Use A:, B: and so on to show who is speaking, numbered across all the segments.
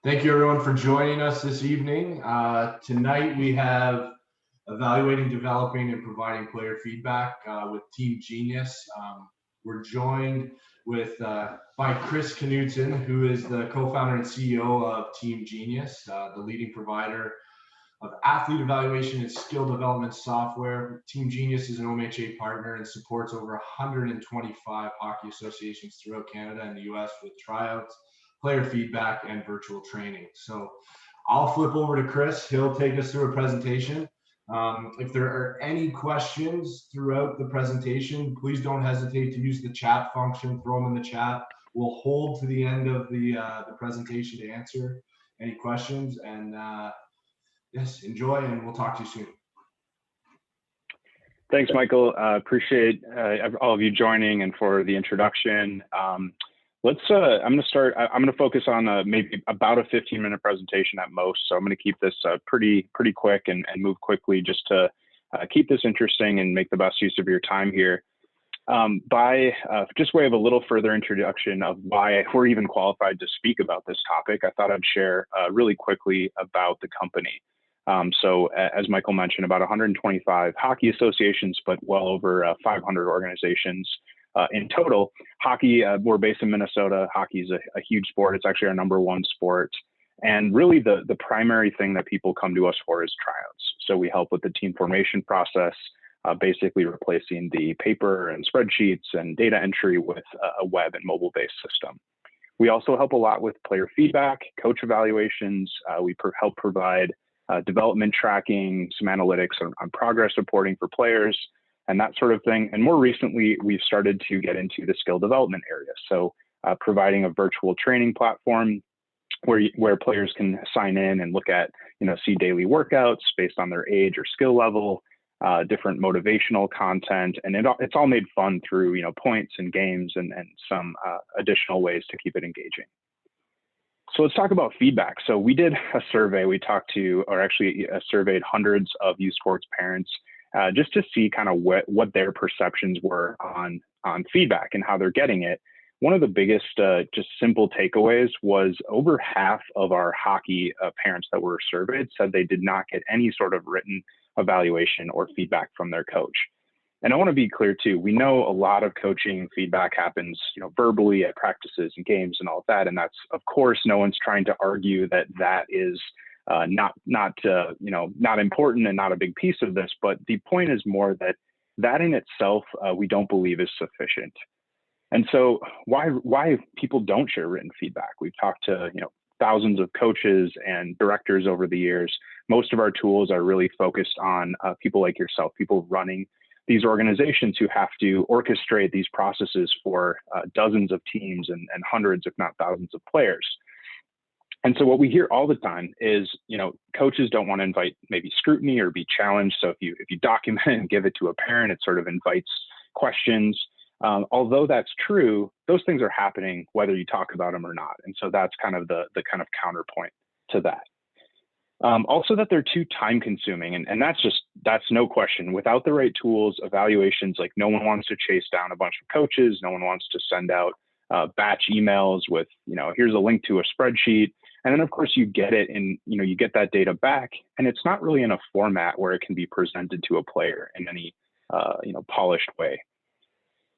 A: Thank you everyone for joining us this evening. Tonight we have evaluating, developing, and providing player feedback with TeamGenius. We're joined by Chris Knutson, who is the co-founder and CEO of TeamGenius, the leading provider of athlete evaluation and skill development software. TeamGenius is an OMHA partner and supports over 125 hockey associations throughout Canada and the US with tryouts, player feedback, and virtual training. So I'll flip over to Chris. He'll take us through a presentation. If there are any questions throughout the presentation, please don't hesitate to use the chat function, throw them in the chat. We'll hold to the end of the presentation to answer any questions. And yes, enjoy, and we'll talk to you soon.
B: Thanks, Michael. Appreciate all of you joining and for the introduction. I'm going to start. I'm going to focus on maybe about a 15-minute presentation at most. So I'm going to keep this pretty quick and move quickly just to keep this interesting and make the best use of your time here. Just way of a little further introduction of why we're even qualified to speak about this topic, I thought I'd share really quickly about the company. So as Michael mentioned, about 125 hockey associations, but well over 500 organizations in total. Hockey, we're based in Minnesota. Hockey is a huge sport. It's actually our #1 sport. And really the primary thing that people come to us for is tryouts. So we help with the team formation process, basically replacing the paper and spreadsheets and data entry with a web and mobile-based system. We also help a lot with player feedback, coach evaluations. We help provide development tracking, some analytics on progress reporting for players, and that sort of thing. And more recently, we've started to get into the skill development area. So providing a virtual training platform where players can sign in and look at, see daily workouts based on their age or skill level, different motivational content. And it's all made fun through, points and games and some additional ways to keep it engaging. So let's talk about feedback. So we did a survey. We surveyed hundreds of youth sports parents just to see kind of what their perceptions were on feedback and how they're getting it. One of the biggest just simple takeaways was over half of our hockey parents that were surveyed said they did not get any sort of written evaluation or feedback from their coach. And I want to be clear too, we know a lot of coaching feedback happens, verbally at practices and games and all of that. And that's, of course, no one's trying to argue that is not important and not a big piece of this. But the point is more that in itself, we don't believe is sufficient. And so why people don't share written feedback? We've talked to, thousands of coaches and directors over the years. Most of our tools are really focused on people like yourself, people running these organizations who have to orchestrate these processes for dozens of teams and hundreds, if not thousands of players. And so what we hear all the time is, coaches don't want to invite maybe scrutiny or be challenged. So if you document and give it to a parent, it sort of invites questions. Although that's true, those things are happening whether you talk about them or not. And so that's kind of the kind of counterpoint to that. Also that they're too time consuming. And that's no question. Without the right tools, evaluations, like no one wants to chase down a bunch of coaches. No one wants to send out batch emails with, here's a link to a spreadsheet. And then of course you get it and, you get that data back and it's not really in a format where it can be presented to a player in any, polished way.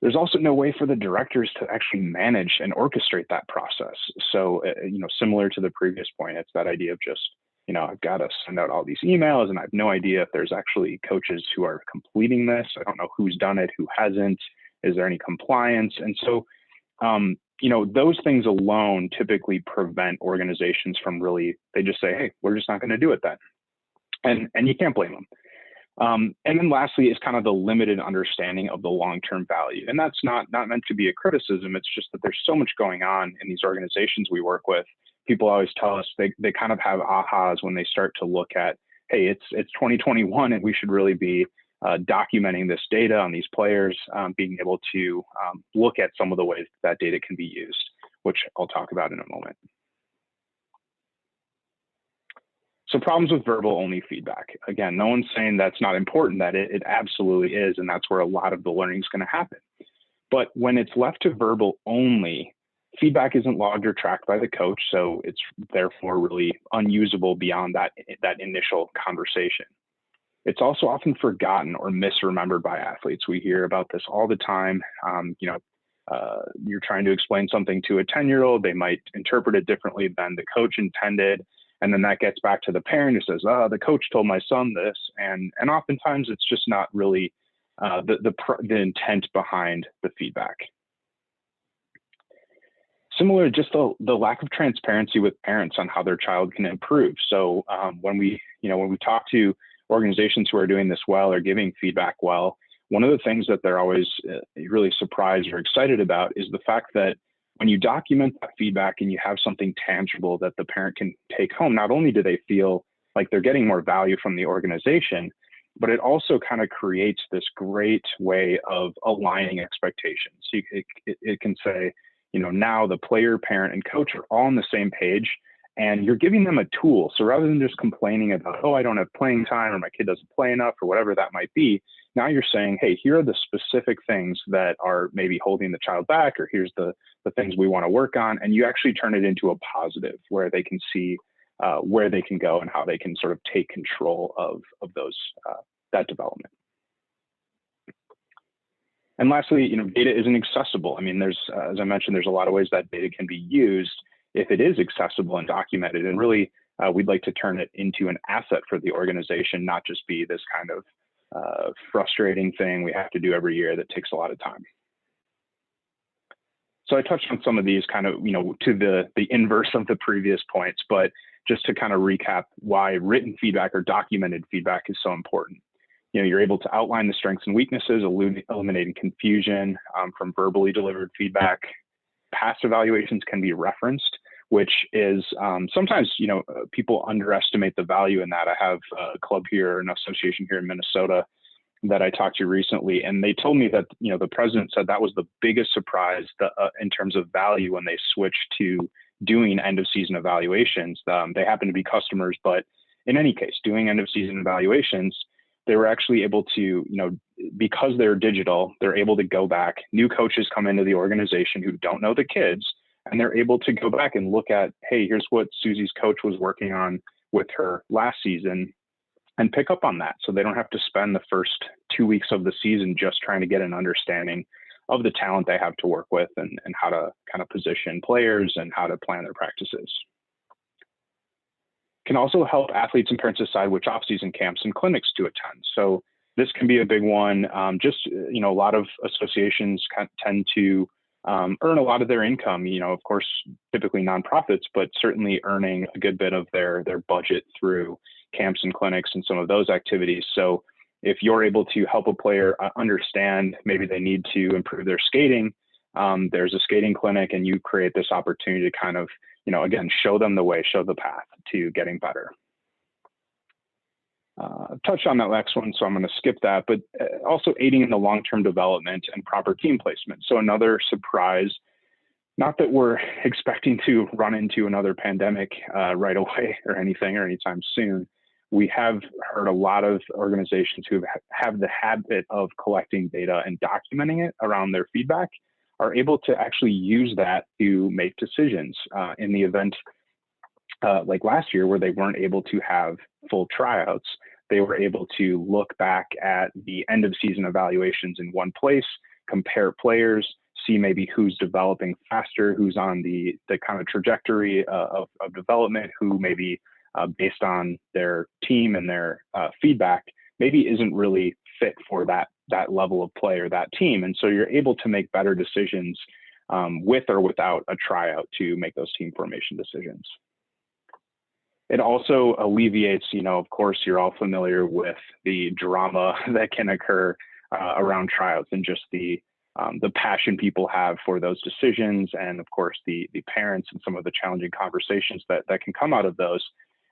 B: There's also no way for the directors to actually manage and orchestrate that process. So, similar to the previous point, it's that idea of just, I've got to send out all these emails and I have no idea if there's actually coaches who are completing this. I don't know who's done it, who hasn't. Is there any compliance? And so, those things alone typically prevent organizations from they just say, hey, we're just not going to do it then. And you can't blame them. And then lastly is kind of the limited understanding of the long-term value. And that's not meant to be a criticism. It's just that there's so much going on in these organizations we work with. People always tell us they kind of have ahas when they start to look at, hey, it's 2021 and we should really be documenting this data on these players, being able to look at some of the ways that data can be used, which I'll talk about in a moment. So problems with verbal only feedback. Again, no one's saying that's not important, that it absolutely is, and that's where a lot of the learning is going to happen. But when it's left to verbal only, Feedback isn't logged or tracked by the coach, so it's therefore really unusable beyond that initial conversation. It's also often forgotten or misremembered by athletes. We hear about this all the time. You're trying to explain something to a 10-year-old, they might interpret it differently than the coach intended. And then that gets back to the parent who says, oh, the coach told my son this. And oftentimes it's just not really the intent behind the feedback. Similar, just the lack of transparency with parents on how their child can improve. So when we talk to organizations who are doing this well or giving feedback well, one of the things that they're always really surprised or excited about is the fact that when you document that feedback and you have something tangible that the parent can take home, not only do they feel like they're getting more value from the organization, but it also kind of creates this great way of aligning expectations. It can say, now the player, parent, and coach are all on the same page, and you're giving them a tool. So rather than just complaining about, oh, I don't have playing time, or my kid doesn't play enough, or whatever that might be, now you're saying, hey, here are the specific things that are maybe holding the child back, or here's the things we want to work on. And you actually turn it into a positive where they can see where they can go and how they can sort of take control of that development. And lastly, data isn't accessible. I mean, there's, as I mentioned, there's a lot of ways that data can be used if it is accessible and documented. And really, we'd like to turn it into an asset for the organization, not just be this kind of frustrating thing we have to do every year that takes a lot of time. So I touched on some of these kind of, to the inverse of the previous points, but just to kind of recap why written feedback or documented feedback is so important. You're able to outline the strengths and weaknesses, eliminating confusion from verbally delivered feedback. Past evaluations can be referenced, which is sometimes, people underestimate the value in that. I have a club here, an association here in Minnesota that I talked to recently, and they told me that, the president said that was the biggest surprise in terms of value when they switched to doing end of season evaluations. They happen to be customers, but in any case, doing end of season evaluations, they were actually able to, because they're digital, they're able to go back. New coaches come into the organization who don't know the kids, and they're able to go back and look at, hey, here's what Susie's coach was working on with her last season, and pick up on that. So they don't have to spend the first 2 weeks of the season just trying to get an understanding of the talent they have to work with and how to kind of position players and how to plan their practices. Can also help athletes and parents decide which off-season camps and clinics to attend. So this can be a big one. A lot of associations tend to earn a lot of their income, of course, typically nonprofits, but certainly earning a good bit of their budget through camps and clinics and some of those activities. So if you're able to help a player understand maybe they need to improve their skating, there's a skating clinic, and you create this opportunity to kind of, again, show them the way, show the path to getting better. Touch on that next one, so I'm going to skip that, but also aiding in the long-term development and proper team placement. So another surprise, not that we're expecting to run into another pandemic right away or anytime soon. We have heard a lot of organizations who have the habit of collecting data and documenting it around their feedback are able to actually use that to make decisions in the event like last year where they weren't able to have full tryouts. They were able to look back at the end of season evaluations in one place, compare players, see maybe who's developing faster, who's on the kind of trajectory of development, who maybe based on their team and their feedback, maybe isn't really fit for that level of play or that team. And so you're able to make better decisions with or without a tryout to make those team formation decisions. It also alleviates, of course, you're all familiar with the drama that can occur around tryouts and just the passion people have for those decisions, and of course the parents and some of the challenging conversations that can come out of those.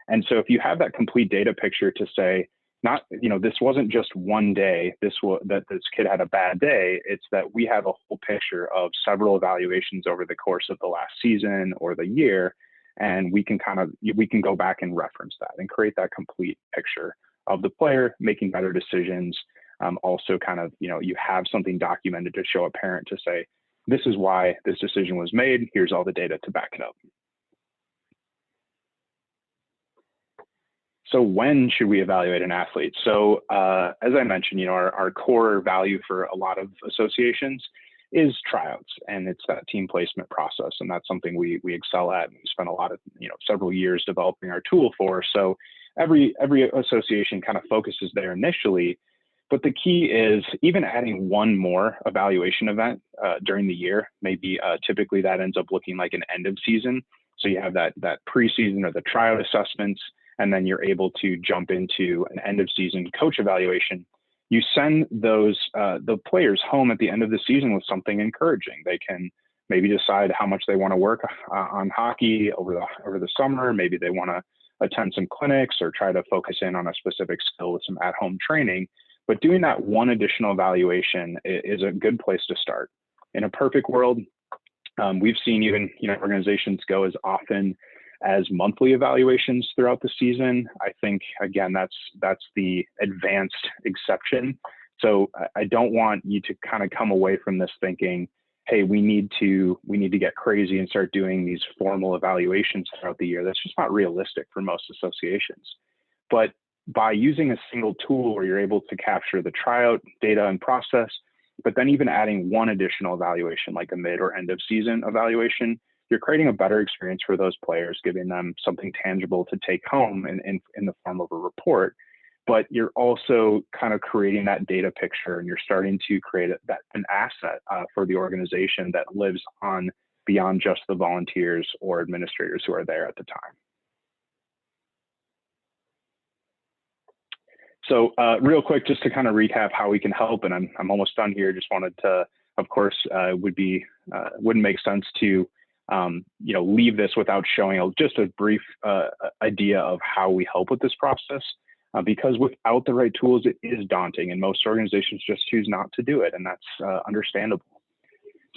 B: And so if you have that complete data picture to say, not, this wasn't just one day, that this kid had a bad day, it's that we have a whole picture of several evaluations over the course of the last season or the year, and we can go back and reference that and create that complete picture of the player making better decisions. Also kind of, you have something documented to show a parent to say, this is why this decision was made. Here's all the data to back it up. So when should we evaluate an athlete? So as I mentioned, our core value for a lot of associations is tryouts, and it's that team placement process, and that's something we excel at. We spent a lot of several years developing our tool for. So every association kind of focuses there initially, but the key is even adding one more evaluation event during the year. Maybe typically that ends up looking like an end of season. So you have that preseason or the tryout assessments, and then you're able to jump into an end of season coach evaluation. You send those the players home at the end of the season with something encouraging. They can maybe decide how much they want to work on hockey over the summer. Maybe they want to attend some clinics or try to focus in on a specific skill with some at-home training. But doing that one additional evaluation is a good place to start. In a perfect world, we've seen even organizations go as often as monthly evaluations throughout the season. I think, again, that's the advanced exception. So I don't want you to kind of come away from this thinking, hey, we need to get crazy and start doing these formal evaluations throughout the year. That's just not realistic for most associations. But by using a single tool where you're able to capture the tryout data and process, but then even adding one additional evaluation, like a mid or end of season evaluation, you're creating a better experience for those players, giving them something tangible to take home in the form of a report. But you're also kind of creating that data picture, and you're starting to create an asset for the organization that lives on beyond just the volunteers or administrators who are there at the time. So real quick, just to kind of recap how we can help, and I'm almost done here. Just wanted to, of course, wouldn't make sense to leave this without showing just a brief idea of how we help with this process, because without the right tools, it is daunting, and most organizations just choose not to do it, and that's understandable.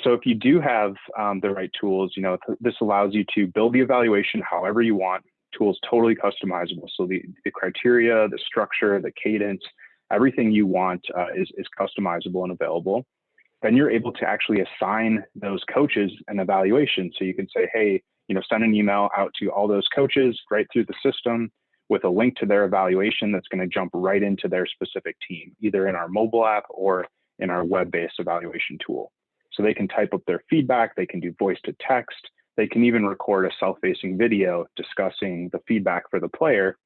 B: So if you do have the right tools, this allows you to build the evaluation however you want. Tools totally customizable. So the criteria, the structure, the cadence, everything you want is customizable and available. Then you're able to actually assign those coaches an evaluation. So you can say, hey, send an email out to all those coaches right through the system with a link to their evaluation that's going to jump right into their specific team, either in our mobile app or in our web-based evaluation tool. So they can type up their feedback, they can do voice to text, they can even record a self-facing video discussing the feedback for the player.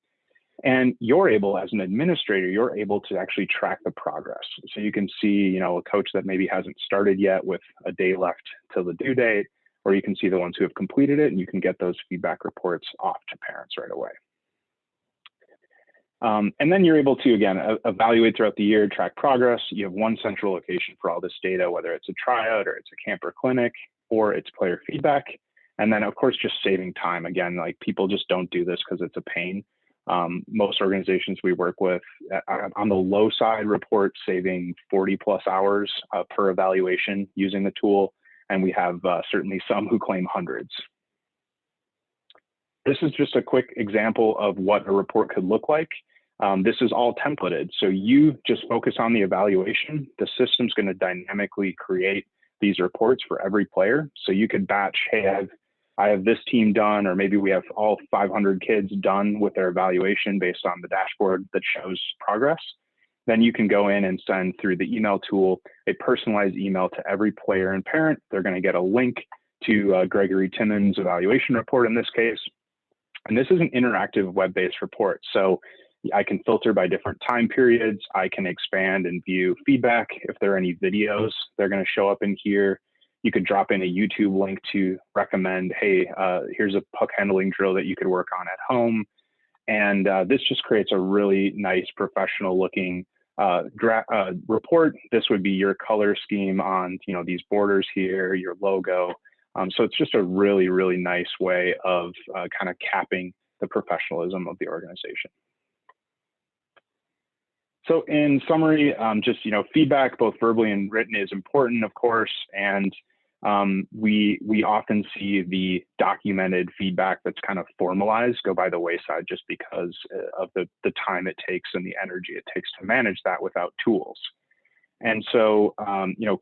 B: And you're able, as an administrator, you're able to actually track the progress. So you can see, a coach that maybe hasn't started yet with a day left till the due date, or you can see the ones who have completed it, and you can get those feedback reports off to parents right away. And then you're able to, again, evaluate throughout the year, track progress. You have one central location for all this data, whether it's a tryout or it's a camp or clinic, or it's player feedback. And then, of course, just saving time. Again, like, people just don't do this because it's a pain. Most organizations we work with on the low side report saving 40+ hours per evaluation using the tool. And we have certainly some who claim hundreds. This is just a quick example of what a report could look like. This is all templated. So you just focus on the evaluation. The system's going to dynamically create these reports for every player. So you could batch, hey, I have this team done, or maybe we have all 500 kids done with their evaluation based on the dashboard that shows progress. Then you can go in and send through the email tool a personalized email to every player and parent. They're going to get a link to Gregory Timmons' evaluation report in this case. And this is an interactive web-based report. So I can filter by different time periods. I can expand and view feedback. If there are any videos, they're going to show up in here. You could drop in a YouTube link to recommend, hey, here's a puck handling drill that you could work on at home. And this just creates a really nice professional looking report. This would be your color scheme on these borders here, your logo. So it's just a really, really nice way of kind of capping the professionalism of the organization. So in summary, just feedback, both verbally and written, is important, of course, and we often see the documented feedback that's kind of formalized go by the wayside just because of the time it takes and the energy it takes to manage that without tools. And so,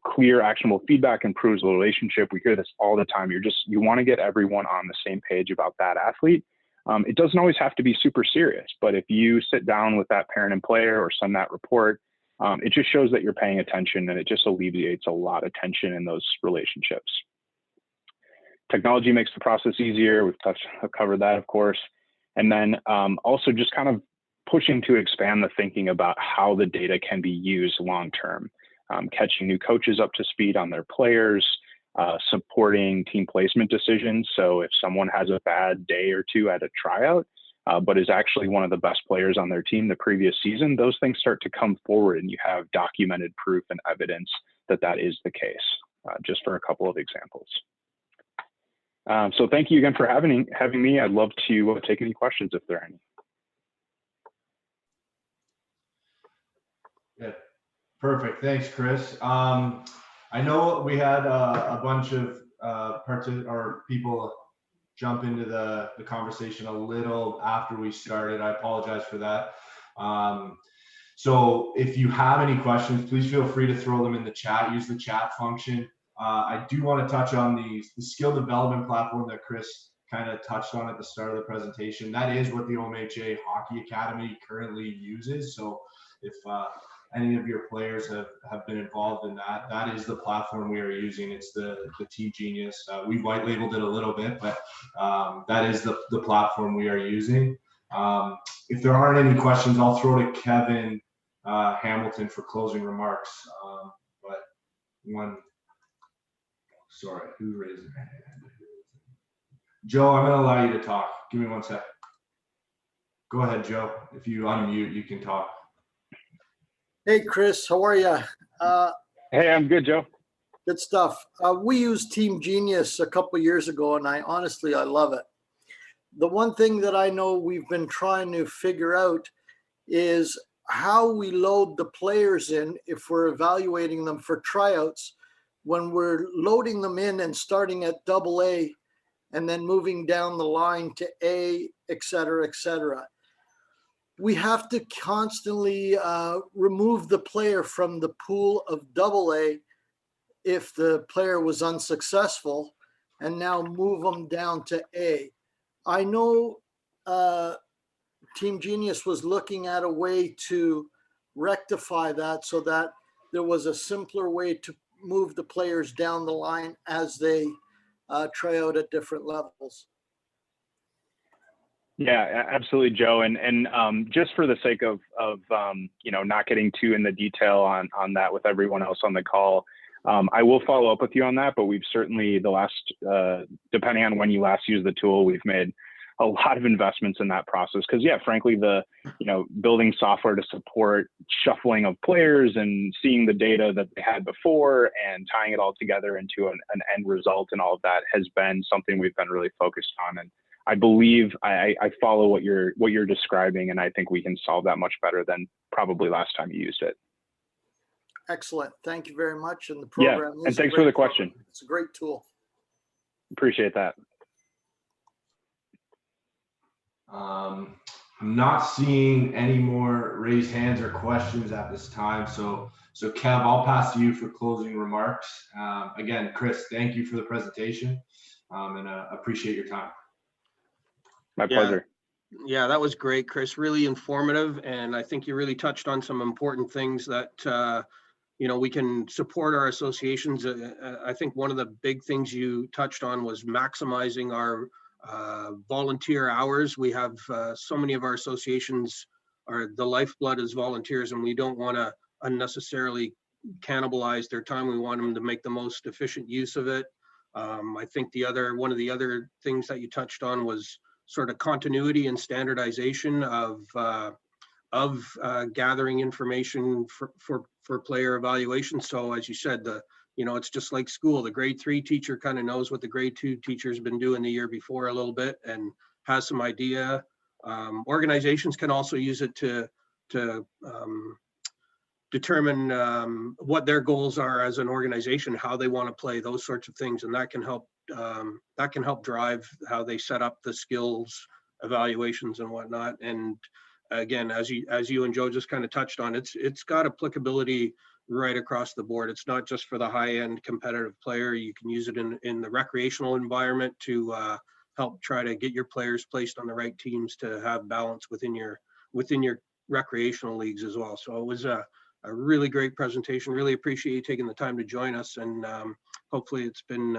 B: clear, actionable feedback improves the relationship. We hear this all the time. You want to get everyone on the same page about that athlete. It doesn't always have to be super serious, but if you sit down with that parent and player or send that report, it just shows that you're paying attention, and it just alleviates a lot of tension in those relationships. Technology makes the process easier. I've covered that, of course. And then also just kind of pushing to expand the thinking about how the data can be used long-term, catching new coaches up to speed on their players, supporting team placement decisions. So if someone has a bad day or two at a tryout, but is actually one of the best players on their team the previous season, those things start to come forward, and you have documented proof and evidence that that is the case, just for a couple of examples. So thank you again for having me. I'd love to take any questions if there are any.
A: Yeah, perfect. Thanks, Chris. I know we had a bunch of people jump into the conversation a little after we started. I apologize for that. So if you have any questions, please feel free to throw them in the chat. Use the chat function. I do want to touch on the skill development platform that Chris kind of touched on at the start of the presentation. That is what the OMHA Hockey Academy currently uses. So if any of your players have been involved in that, that is the platform we are using. It's the TeamGenius. We white labeled it a little bit, but that is the platform we are using. If there aren't any questions, I'll throw to Kevin Hamilton for closing remarks. Sorry, who raised their hand? Joe, I'm going to allow you to talk. Give me 1 sec. Go ahead, Joe. If you unmute, you can talk.
C: Hey, Chris, how are you?
B: Hey, I'm good, Joe.
C: Good stuff. We used TeamGenius a couple of years ago, and I love it. The one thing that I know we've been trying to figure out is how we load the players in if we're evaluating them for tryouts, when we're loading them in and starting at AA and then moving down the line to A, et cetera, et cetera. We have to constantly remove the player from the pool of AA if the player was unsuccessful, and now move them down to A. I know TeamGenius was looking at a way to rectify that so that there was a simpler way to move the players down the line as they try out at different levels.
B: Yeah, absolutely, Joe. And just for the sake of not getting too in the detail on that with everyone else on the call, I will follow up with you on that. But we've certainly depending on when you last used the tool, we've made a lot of investments in that process. Because frankly, building software to support shuffling of players and seeing the data that they had before and tying it all together into an end result and all of that has been something we've been really focused on. And I believe I follow what you're describing, and I think we can solve that much better than probably last time you used it.
C: Excellent. Thank you very much. And the program
B: and thanks for the question.
C: It's a great tool.
B: Appreciate that.
A: I'm not seeing any more raised hands or questions at this time. So Kev, I'll pass to you for closing remarks. Again, Chris, thank you for the presentation, and appreciate your time.
B: My pleasure.
D: Yeah, that was great, Chris. Really informative, and I think you really touched on some important things that we can support our associations. I think one of the big things you touched on was maximizing our volunteer hours. We have so many of our associations the lifeblood is volunteers, and we don't want to unnecessarily cannibalize their time. We want them to make the most efficient use of it. I think one of the other things that you touched on was sort of continuity and standardization of gathering information for player evaluation. So as you said, it's just like school. The grade 3 teacher kind of knows what the grade 2 teacher's been doing the year before a little bit and has some idea. Organizations can also use it to determine what their goals are as an organization, how they want to play, those sorts of things, and that can help drive how they set up the skills evaluations and whatnot. And again, as you and Joe just kind of touched on, it's got applicability right across the board. It's not just for the high-end competitive player. You can use it in the recreational environment to help try to get your players placed on the right teams to have balance within your recreational leagues as well. So it was a really great presentation. Really appreciate you taking the time to join us, and hopefully it's been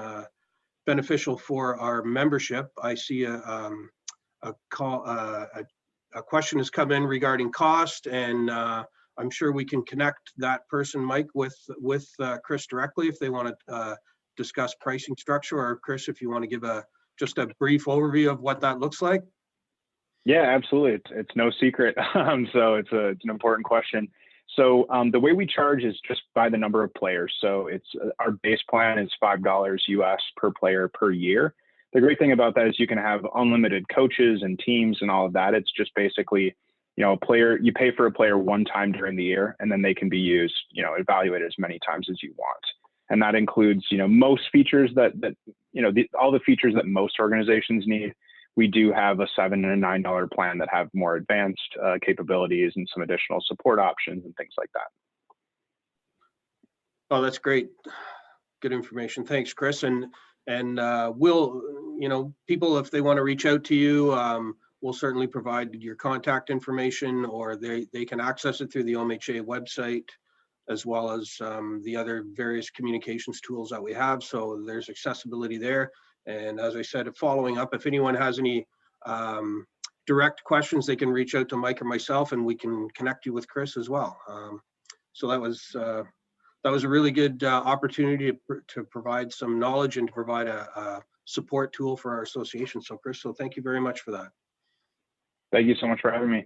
D: beneficial for our membership. I see a question has come in regarding cost, and I'm sure we can connect that person, Mike, with Chris directly if they want to discuss pricing structure, or Chris, if you want to give just a brief overview of what that looks like.
B: Yeah, absolutely. It's no secret. So it's an important question. So the way we charge is just by the number of players. So it's our base plan is $5 US per player per year. The great thing about that is you can have unlimited coaches and teams and all of that. It's just basically, a player, you pay for a player one time during the year, and then they can be used, evaluated as many times as you want. And that includes, most features all the features that most organizations need. We do have a $7 and a $9 plan that have more advanced capabilities and some additional support options and things like that.
D: Oh, that's great. Good information. Thanks, Chris. And we'll, people, if they want to reach out to you, we'll certainly provide your contact information, or they can access it through the OMHA website, as well as the other various communications tools that we have. So there's accessibility there. And as I said, following up, if anyone has any direct questions, they can reach out to Mike or myself, and we can connect you with Chris as well. So that was a really good opportunity to provide some knowledge and to provide a support tool for our association. So Chris, thank you very much for that.
B: Thank you so much for having me.